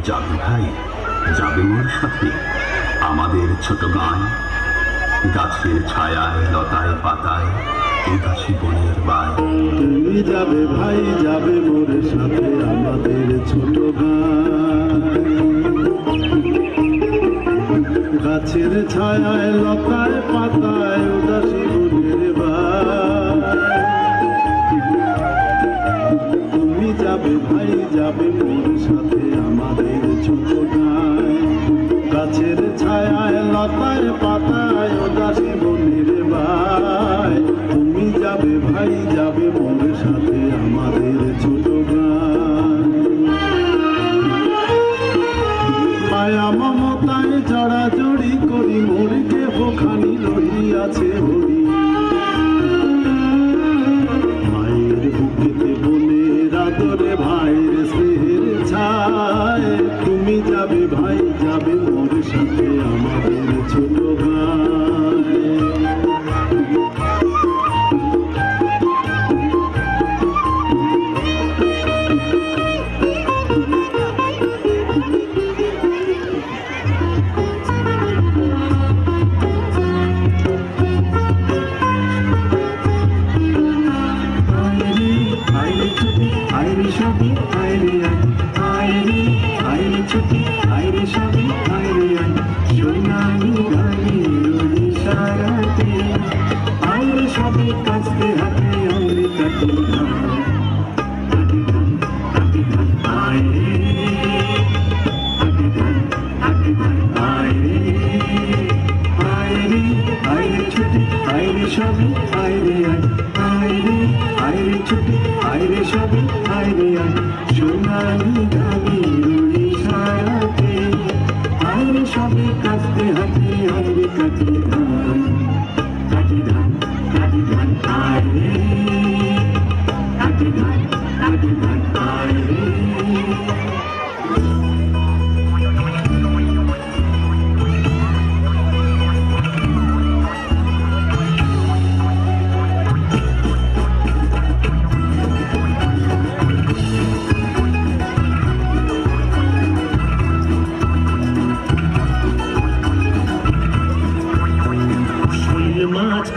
যাবে ভাই, যাবে মোর সাথে আমাদের ছোট গান। গাছের ছায়ায় লতায় পাতায় উদাসী বনের বাই। তুমি যাবে ভাই, যাবে মোর সাথে আমাদের ছোট গান। গাছের ছায়ায় লতায় পাতায় উদাসী বনের বাই। তুমি যাবে ভাই, যাবে মোর সাথে আমাদের ছোট গান। গাছের ছায়ায় লতায় পাতায় উদাসী বনের বাই। তুমি যাবে ভাই, যাবে মোর সাথে আমাদের ছোট গান। মায়া মমতায় জড়াজড়ি করি মোর কেহ খানি রহিয়াছে হরি। মায়ের বুকেতে বোনের আদরে ভাইয়ের স্নেহের ছায়। তুমি যাবে ভাই, যাবে মোর সাথে আমাদের ছোট গান।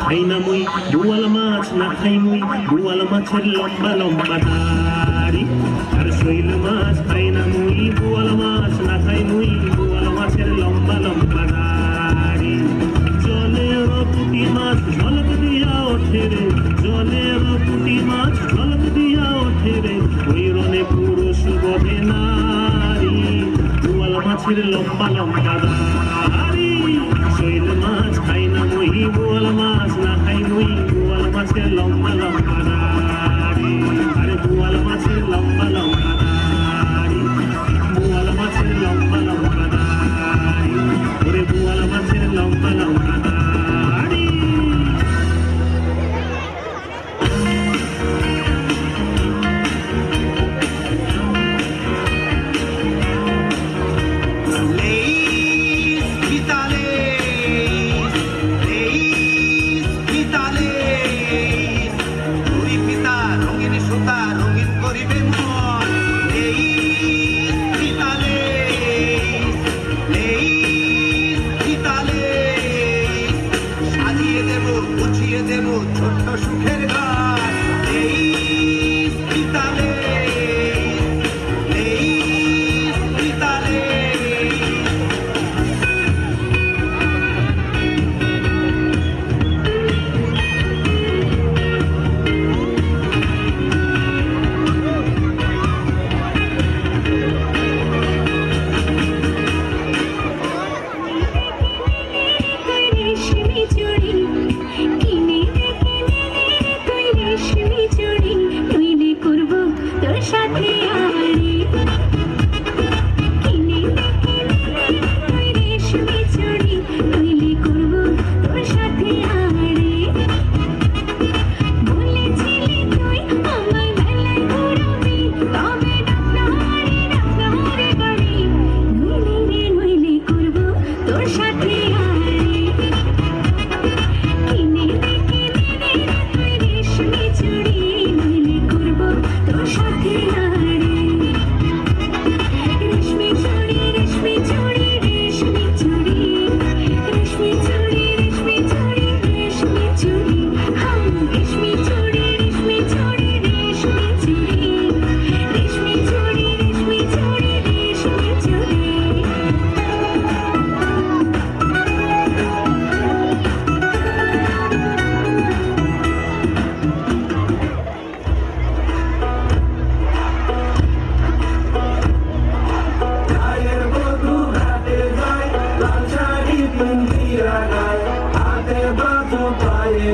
খাই না মুই বোয়াল মাছ, না খাই মুই বোয়াল মাছের লম্বা লম্বা দাড়ি। আর শৈল মাছ খাই না মুই বোয়াল মাছ, না খাই মুই বোয়াল মাছের লম্বা লম্বা দাড়ি। জলের পুঁটি মাছ ঝলক দিয়া ওঠে রে, জলের পুঁটি মাছ ঝলক দিয়া ওঠে রে। ওই রনে পুরুষ বধে নারী, বোয়াল মাছের লম্বা লম্বা দাড়ি। শৈল মাছ খাই না মুই বোয়াল মাছ, না খাই মুই বোয়াল মাছের লম্বা লম্বা দাড়ি। আরে বোয়াল মাছের লম্বা লম্বা দাড়ি, বোয়াল মাছের লম্বা লম্বা দাড়ি। ওরে বোয়াল মাছের লম্বা লম্বা দাড়ি। ছোট্ট সুখের গান এই পিতালে, এই পিতালে। কিনে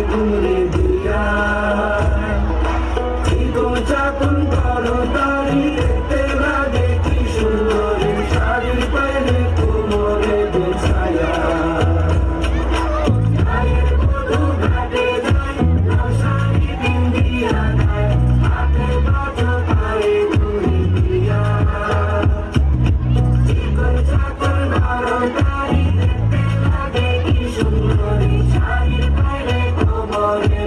ঘুরে দিয়া চিকন চাকন করো তারি দেখতে লাগে কি সুন্দরী শাড়ি পাইলে কোমরে বেছায়া সুন্দরী শাড়ি পাইলে কোমরে